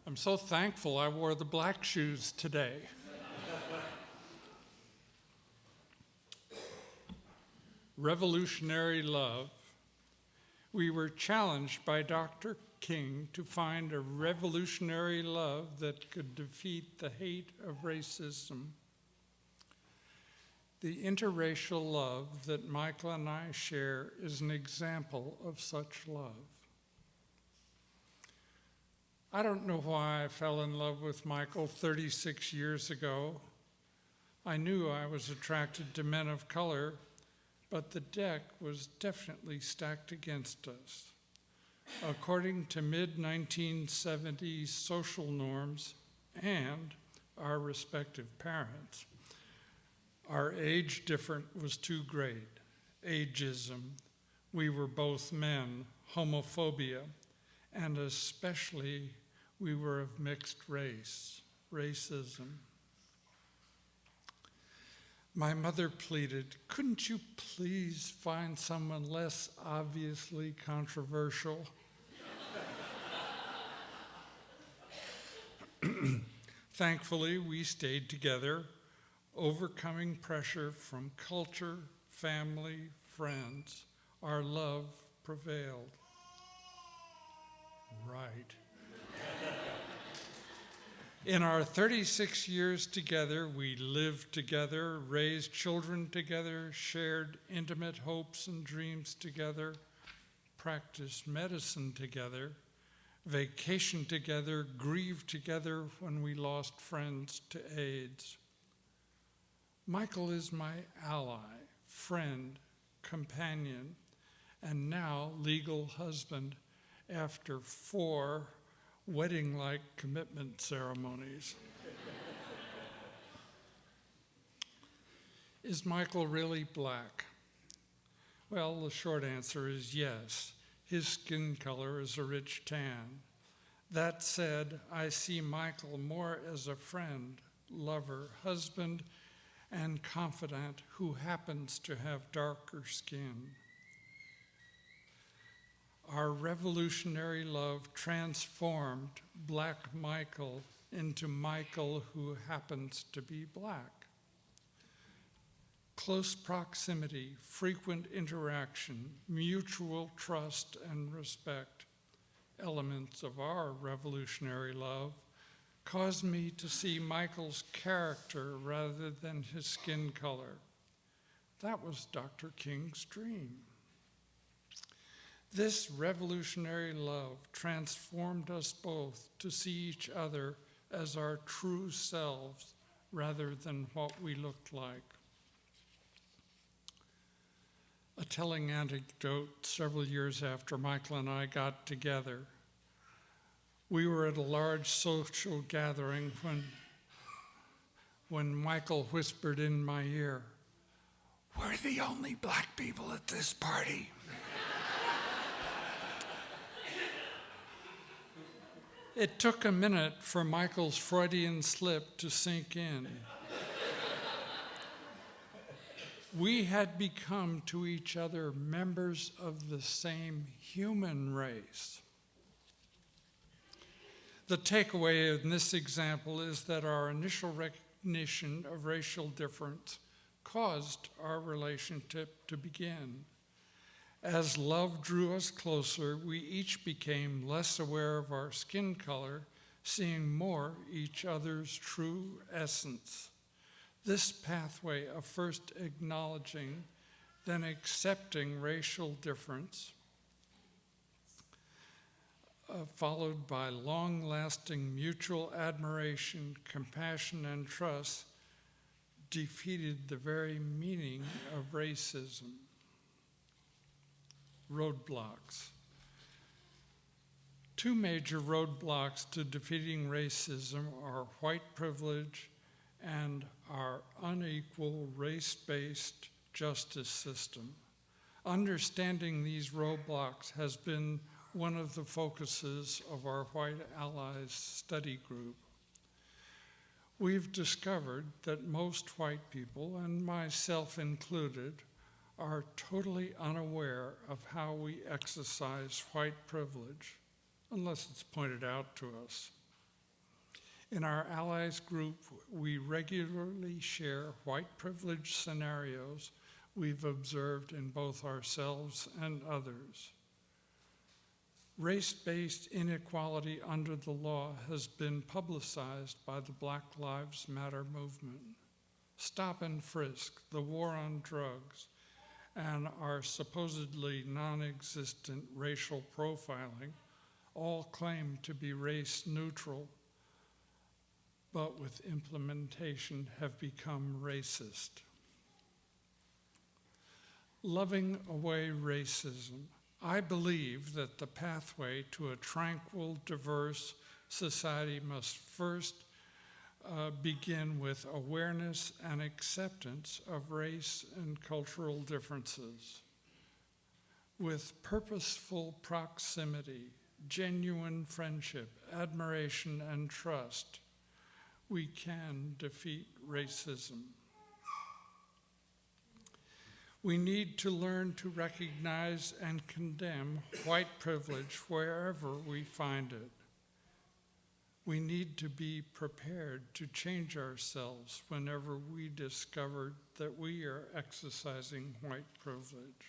I'm so thankful I wore the black shoes today. Revolutionary love. We were challenged by Dr. King to find a revolutionary love that could defeat the hate of racism. The interracial love that Michael and I share is an example of such love. I don't know why I fell in love with Michael 36 years ago. I knew I was attracted to men of color, but the deck was definitely stacked against us. According to mid-1970s social norms and our respective parents, our age difference was too great. Ageism, we were both men, homophobia, and especially we were of mixed race, racism. My mother pleaded, couldn't you please find someone less obviously controversial? Thankfully, we stayed together, overcoming pressure from culture, family, friends. Our love prevailed. Right. In our 36 years together, we lived together, raised children together, shared intimate hopes and dreams together, practiced medicine together, vacationed together, grieved together when we lost friends to AIDS. Michael is my ally, friend, companion, and now legal husband after 4 wedding-like commitment ceremonies. Is Michael really black? Well, the short answer is yes. His skin color is a rich tan. That said, I see Michael more as a friend, lover, husband, and confidant who happens to have darker skin. Our revolutionary love transformed Black Michael into Michael who happens to be black. Close proximity, frequent interaction, mutual trust and respect, elements of our revolutionary love, caused me to see Michael's character rather than his skin color. That was Dr. King's dream. This revolutionary love transformed us both to see each other as our true selves rather than what we looked like. A telling anecdote several years after Michael and I got together. We were at a large social gathering when Michael whispered in my ear, "We're the only black people at this party." It took a minute for Michael's Freudian slip to sink in. We had become to each other members of the same human race. The takeaway in this example is that our initial recognition of racial difference caused our relationship to begin. As love drew us closer, we each became less aware of our skin color, seeing more each other's true essence. This pathway of first acknowledging, then accepting racial difference, followed by long-lasting mutual admiration, compassion, and trust, defeated the very meaning of racism. Roadblocks. 2 major roadblocks to defeating racism are white privilege and our unequal race-based justice system. Understanding these roadblocks has been one of the focuses of our White Allies study group. We've discovered that most white people, and myself included, are totally unaware of how we exercise white privilege, unless it's pointed out to us. In our allies group, we regularly share white privilege scenarios we've observed in both ourselves and others. Race-based inequality under the law has been publicized by the Black Lives Matter movement. Stop and frisk, the war on drugs, and our supposedly non-existent racial profiling all claim to be race neutral, but with implementation have become racist. Loving away racism. I believe that the pathway to a tranquil, diverse society must first begin with awareness and acceptance of race and cultural differences. With purposeful proximity, genuine friendship, admiration, and trust, we can defeat racism. We need to learn to recognize and condemn white privilege wherever we find it. We need to be prepared to change ourselves whenever we discover that we are exercising white privilege.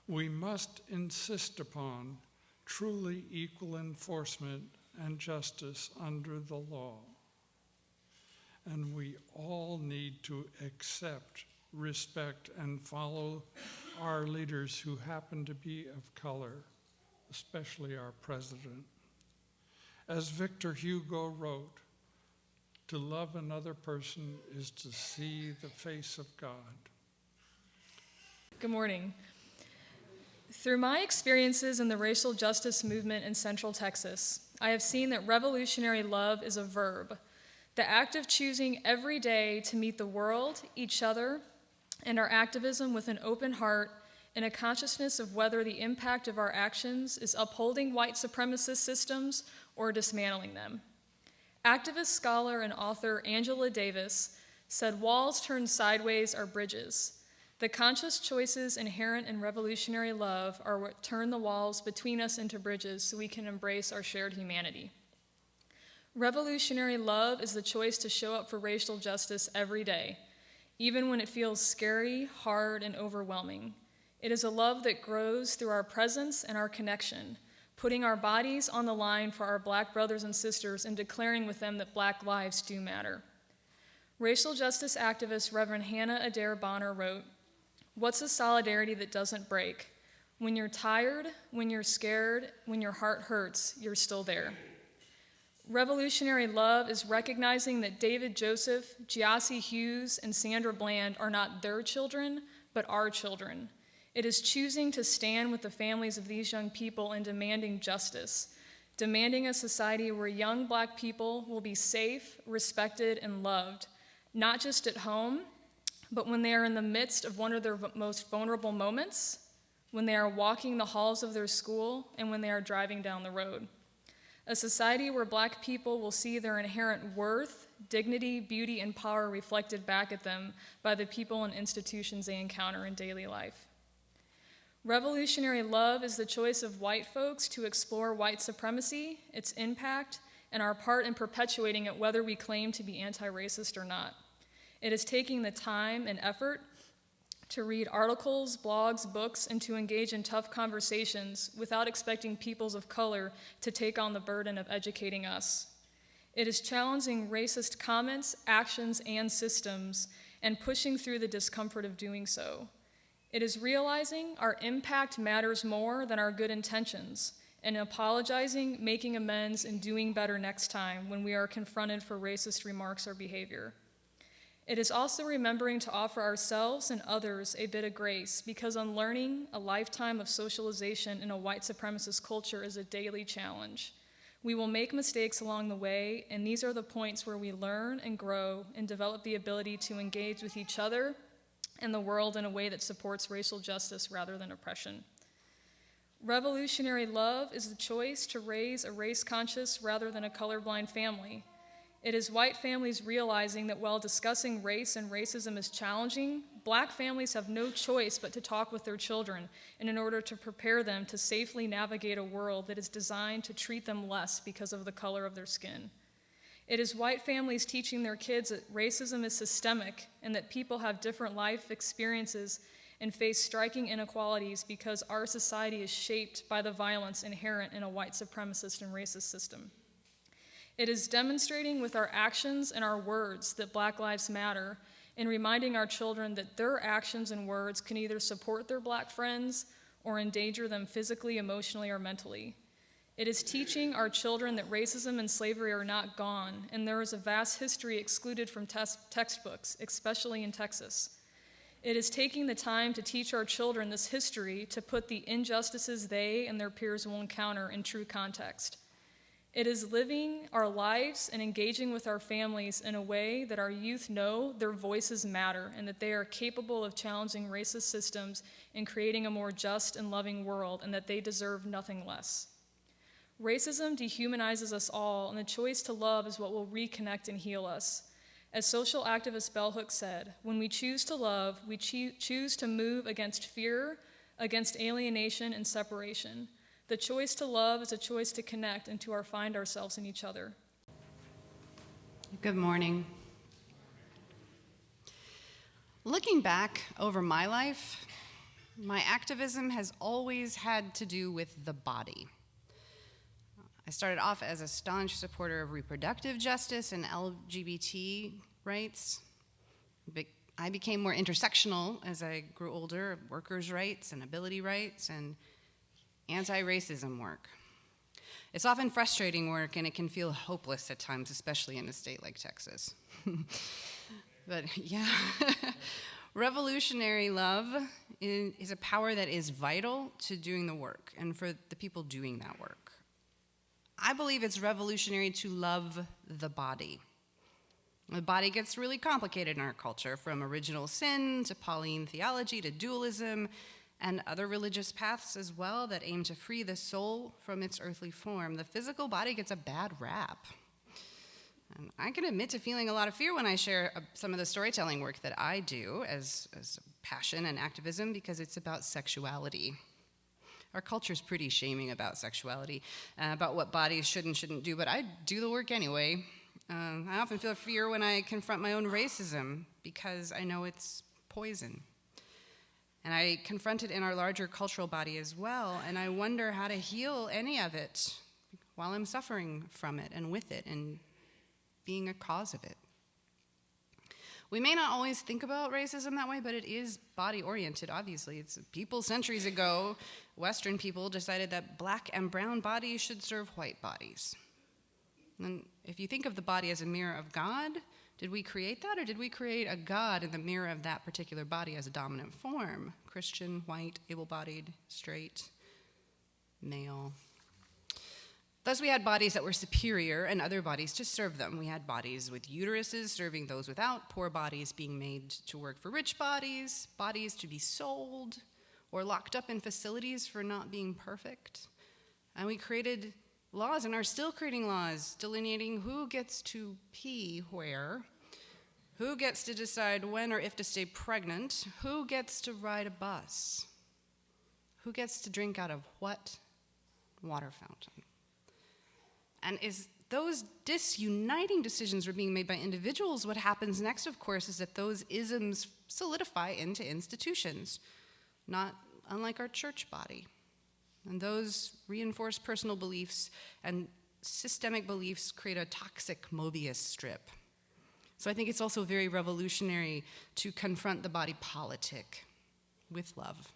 We must insist upon truly equal enforcement and justice under the law. And we all need to accept, respect, and follow our leaders who happen to be of color, especially our president. As Victor Hugo wrote, to love another person is to see the face of God. Good morning. Through my experiences in the racial justice movement in Central Texas, I have seen that revolutionary love is a verb. The act of choosing every day to meet the world, each other, and our activism with an open heart and a consciousness of whether the impact of our actions is upholding white supremacist systems or dismantling them. Activist, scholar, and author Angela Davis said, "Walls turned sideways are bridges. The conscious choices inherent in revolutionary love are what turn the walls between us into bridges so we can embrace our shared humanity." Revolutionary love is the choice to show up for racial justice every day, even when it feels scary, hard, and overwhelming. It is a love that grows through our presence and our connection, putting our bodies on the line for our Black brothers and sisters and declaring with them that Black lives do matter. Racial justice activist Reverend Hannah Adair Bonner wrote, "What's a solidarity that doesn't break? When you're tired, when you're scared, when your heart hurts, you're still there." Revolutionary love is recognizing that David Joseph, Giassi Hughes, and Sandra Bland are not their children, but our children. It is choosing to stand with the families of these young people and demanding justice, demanding a society where young Black people will be safe, respected, and loved, not just at home, but when they are in the midst of one of their most vulnerable moments, when they are walking the halls of their school, and when they are driving down the road. A society where Black people will see their inherent worth, dignity, beauty, and power reflected back at them by the people and institutions they encounter in daily life. Revolutionary love is the choice of white folks to explore white supremacy, its impact, and our part in perpetuating it, whether we claim to be anti-racist or not. It is taking the time and effort to read articles, blogs, books, and to engage in tough conversations without expecting peoples of color to take on the burden of educating us. It is challenging racist comments, actions, and systems, and pushing through the discomfort of doing so. It is realizing our impact matters more than our good intentions, and apologizing, making amends, and doing better next time when we are confronted for racist remarks or behavior. It is also remembering to offer ourselves and others a bit of grace, because unlearning a lifetime of socialization in a white supremacist culture is a daily challenge. We will make mistakes along the way, and these are the points where we learn and grow and develop the ability to engage with each other and the world in a way that supports racial justice rather than oppression. Revolutionary love is the choice to raise a race-conscious rather than a colorblind family. It is white families realizing that while discussing race and racism is challenging, Black families have no choice but to talk with their children in order to prepare them to safely navigate a world that is designed to treat them less because of the color of their skin. It is white families teaching their kids that racism is systemic and that people have different life experiences and face striking inequalities because our society is shaped by the violence inherent in a white supremacist and racist system. It is demonstrating with our actions and our words that Black lives matter and reminding our children that their actions and words can either support their Black friends or endanger them physically, emotionally, or mentally. It is teaching our children that racism and slavery are not gone, and there is a vast history excluded from textbooks, especially in Texas. It is taking the time to teach our children this history to put the injustices they and their peers will encounter in true context. It is living our lives and engaging with our families in a way that our youth know their voices matter and that they are capable of challenging racist systems and creating a more just and loving world, and that they deserve nothing less. Racism dehumanizes us all, and the choice to love is what will reconnect and heal us. As social activist Bell Hooks said, when we choose to love, we choose to move against fear, against alienation and separation. The choice to love is a choice to connect and to find ourselves in each other. Good morning. Looking back over my life, my activism has always had to do with the body. I started off as a staunch supporter of reproductive justice and LGBT rights. I became more intersectional as I grew older, workers' rights and ability rights and anti-racism work. It's often frustrating work, and it can feel hopeless at times, especially in a state like Texas. But yeah, revolutionary love is a power that is vital to doing the work and for the people doing that work. I believe it's revolutionary to love the body. The body gets really complicated in our culture, from original sin to Pauline theology to dualism and other religious paths as well that aim to free the soul from its earthly form. The physical body gets a bad rap. And I can admit to feeling a lot of fear when I share some of the storytelling work that I do as passion and activism, because it's about sexuality. Our culture's pretty shaming about sexuality, about what bodies should and shouldn't do, but I do the work anyway. I often feel fear when I confront my own racism, because I know it's poison. And I confront it in our larger cultural body as well, and I wonder how to heal any of it while I'm suffering from it and with it and being a cause of it. We may not always think about racism that way, but it is body-oriented, obviously. It's people centuries ago, Western people decided that Black and brown bodies should serve white bodies. And if you think of the body as a mirror of God, did we create that, or did we create a God in the mirror of that particular body as a dominant form? Christian, white, able-bodied, straight, male. Thus, we had bodies that were superior and other bodies to serve them. We had bodies with uteruses serving those without, poor bodies being made to work for rich bodies, bodies to be sold or locked up in facilities for not being perfect. And we created laws and are still creating laws delineating who gets to pee where, who gets to decide when or if to stay pregnant, who gets to ride a bus, who gets to drink out of what water fountain. And as those disuniting decisions were being made by individuals, what happens next, of course, is that those isms solidify into institutions, not unlike our church body. And those reinforced personal beliefs and systemic beliefs create a toxic Mobius strip. So I think it's also very revolutionary to confront the body politic with love.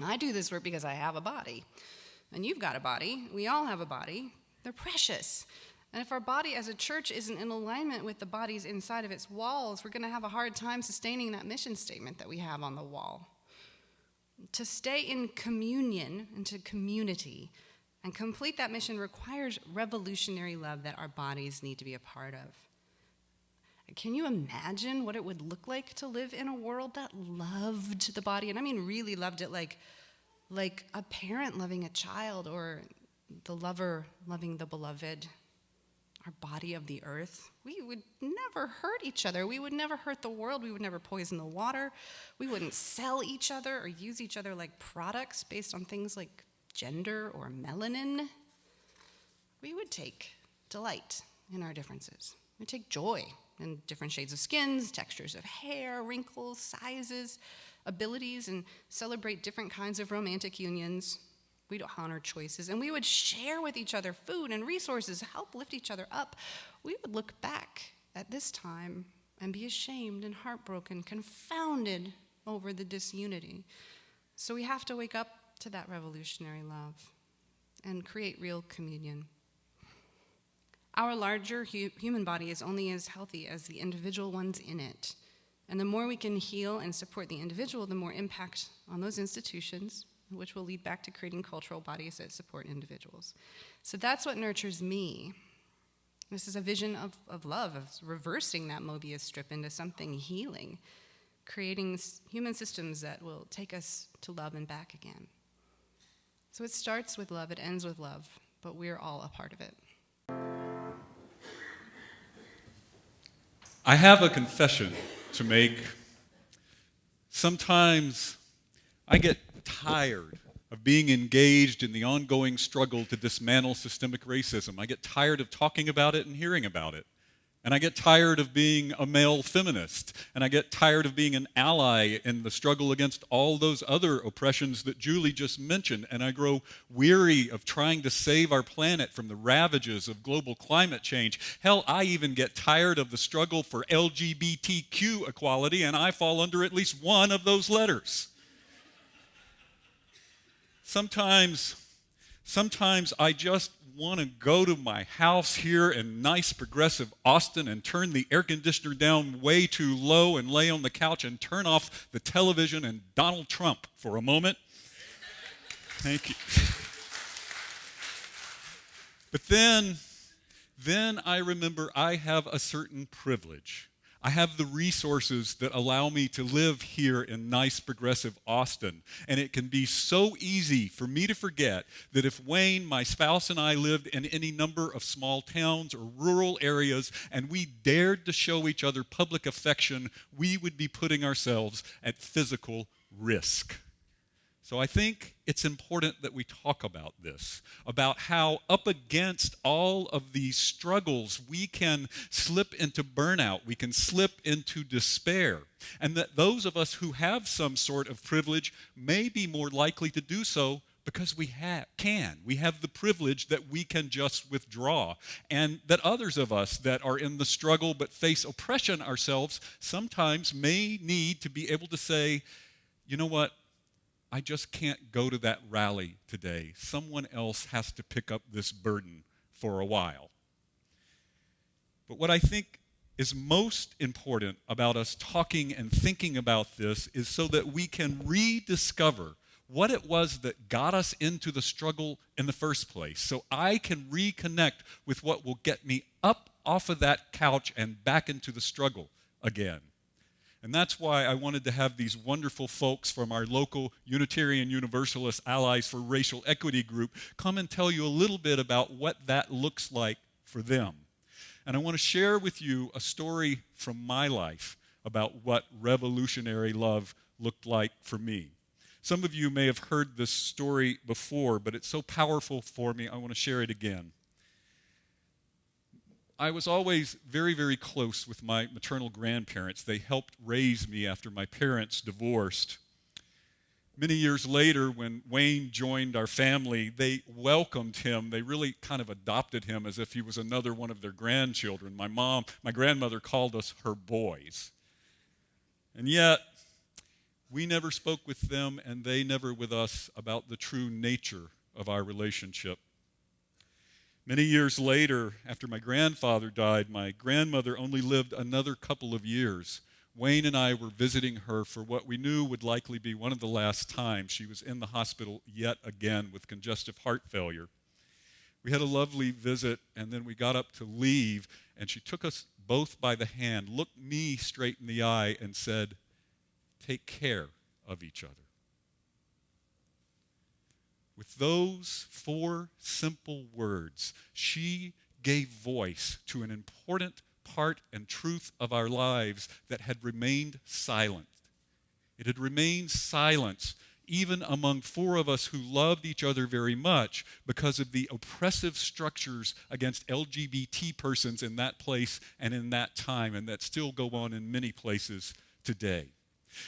I do this work because I have a body, and you've got a body. We all have a body. They're precious. And if our body as a church isn't in alignment with the bodies inside of its walls, we're going to have a hard time sustaining that mission statement that we have on the wall. To stay in communion and to community and complete that mission requires revolutionary love that our bodies need to be a part of. Can you imagine what it would look like to live in a world that loved the body? And I mean really loved it, like a parent loving a child, or the lover loving the beloved. our body of the earth, we would never hurt each other. We would never hurt the world. We would never poison the water. We wouldn't sell each other or use each other like products based on things like gender or melanin. We would take delight in our differences. We take joy in different shades of skins, textures of hair, wrinkles, sizes, abilities, and celebrate different kinds of romantic unions. We'd honor choices, and we would share with each other food and resources, help lift each other up. We would look back at this time and be ashamed and heartbroken, confounded over the disunity. So we have to wake up to that revolutionary love and create real communion. Our larger human body is only as healthy as the individual ones in it. And the more we can heal and support the individual, the more impact on those institutions, which will lead back to creating cultural bodies that support individuals. So that's what nurtures me. This is a vision of love, of reversing that Mobius strip into something healing, creating human systems that will take us to love and back again. So it starts with love, it ends with love, but we're all a part of it. I have a confession to make. Sometimes I get tired of being engaged in the ongoing struggle to dismantle systemic racism. I get tired of talking about it and hearing about it. And I get tired of being a male feminist. And I get tired of being an ally in the struggle against all those other oppressions that Julie just mentioned. And I grow weary of trying to save our planet from the ravages of global climate change. Hell, I even get tired of the struggle for LGBTQ equality, and I fall under at least one of those letters. Sometimes I just want to go to my house here in nice progressive Austin and turn the air conditioner down way too low and lay on the couch and turn off the television and Donald Trump for a moment. Thank you. But then I remember I have a certain privilege. I have the resources that allow me to live here in nice, progressive Austin. And it can be so easy for me to forget that if Wayne, my spouse, and I lived in any number of small towns or rural areas and we dared to show each other public affection, we would be putting ourselves at physical risk. So I think it's important that we talk about this, about how up against all of these struggles, we can slip into burnout, we can slip into despair, and that those of us who have some sort of privilege may be more likely to do so because we can. We have the privilege that we can just withdraw, and that others of us that are in the struggle but face oppression ourselves sometimes may need to be able to say, you know what? I just can't go to that rally today. Someone else has to pick up this burden for a while. But what I think is most important about us talking and thinking about this is so that we can rediscover what it was that got us into the struggle in the first place. So I can reconnect with what will get me up off of that couch and back into the struggle again. And that's why I wanted to have these wonderful folks from our local Unitarian Universalist Allies for Racial Equity group come and tell you a little bit about what that looks like for them. And I want to share with you a story from my life about what revolutionary love looked like for me. Some of you may have heard this story before, but it's so powerful for me, I want to share it again. I was always very, very close with my maternal grandparents. They helped raise me after my parents divorced. Many years later, when Wayne joined our family, they welcomed him. They really kind of adopted him as if he was another one of their grandchildren. My grandmother called us her boys. And yet, we never spoke with them, and they never with us about the true nature of our relationship. Many years later, after my grandfather died, my grandmother only lived another couple of years. Wayne and I were visiting her for what we knew would likely be one of the last times. She was in the hospital yet again with congestive heart failure. We had a lovely visit, and then we got up to leave, and she took us both by the hand, looked me straight in the eye, and said, "Take care of each other." With those 4 simple words, she gave voice to an important part and truth of our lives that had remained silent. It had remained silent even among four of us who loved each other very much because of the oppressive structures against LGBT persons in that place and in that time, and that still go on in many places today.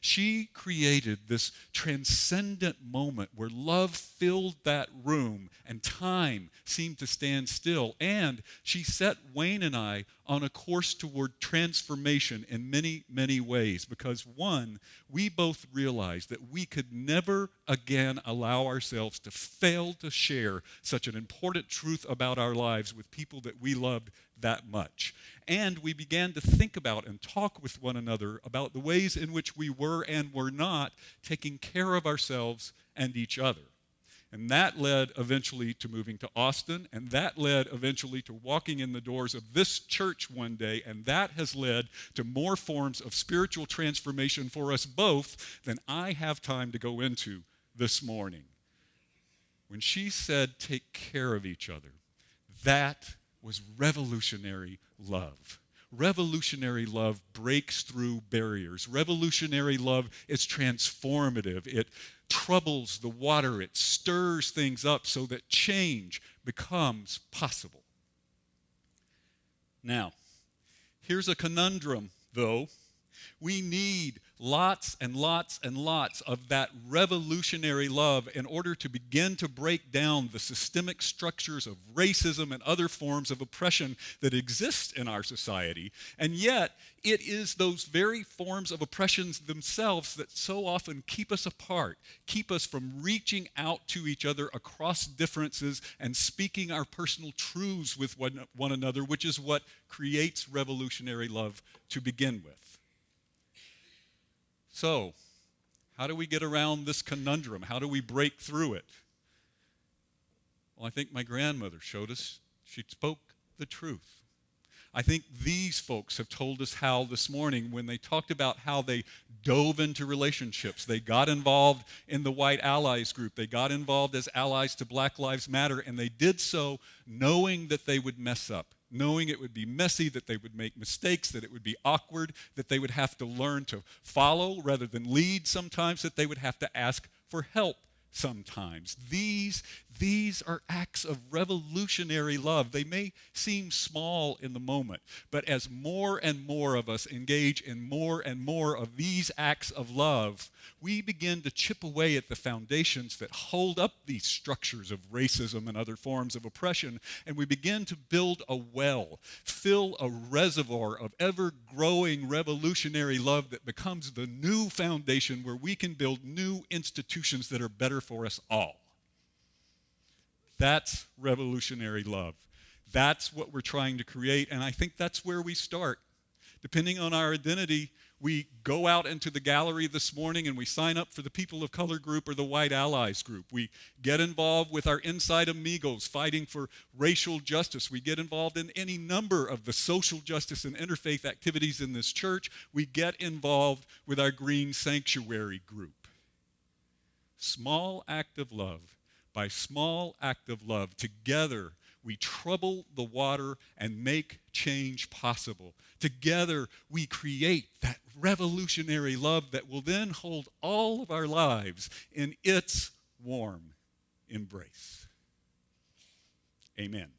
She created this transcendent moment where love filled that room and time seemed to stand still. And she set Wayne and I on a course toward transformation in many, many ways. Because one, we both realized that we could never again allow ourselves to fail to share such an important truth about our lives with people that we loved that much. And we began to think about and talk with one another about the ways in which we were and were not taking care of ourselves and each other. And that led eventually to moving to Austin, and that led eventually to walking in the doors of this church one day, and that has led to more forms of spiritual transformation for us both than I have time to go into this morning. When she said, take care of each other, that was revolutionary love. Revolutionary love breaks through barriers. Revolutionary love is transformative. It troubles the water. It stirs things up so that change becomes possible. Now, here's a conundrum, though. We need lots and lots and lots of that revolutionary love in order to begin to break down the systemic structures of racism and other forms of oppression that exist in our society. And yet, it is those very forms of oppressions themselves that so often keep us apart, keep us from reaching out to each other across differences and speaking our personal truths with one another, which is what creates revolutionary love to begin with. So, how do we get around this conundrum? How do we break through it? Well, I think my grandmother showed us. She spoke the truth. I think these folks have told us how this morning when they talked about how they dove into relationships. They got involved in the White Allies group. They got involved as allies to Black Lives Matter, and they did so knowing that they would mess up, knowing it would be messy, that they would make mistakes, that it would be awkward, that they would have to learn to follow rather than lead sometimes, that they would have to ask for help sometimes. These are acts of revolutionary love. They may seem small in the moment, but as more and more of us engage in more and more of these acts of love, we begin to chip away at the foundations that hold up these structures of racism and other forms of oppression, and we begin to build a well, fill a reservoir of ever-growing revolutionary love that becomes the new foundation where we can build new institutions that are better for us all. That's revolutionary love. That's what we're trying to create, and I think that's where we start. Depending on our identity, we go out into the gallery this morning and we sign up for the People of Color group or the White Allies group. We get involved with our Inside Amigos fighting for racial justice. We get involved in any number of the social justice and interfaith activities in this church. We get involved with our Green Sanctuary group. Small act of love. By small act of love, together we trouble the water and make change possible. Together we create that revolutionary love that will then hold all of our lives in its warm embrace. Amen.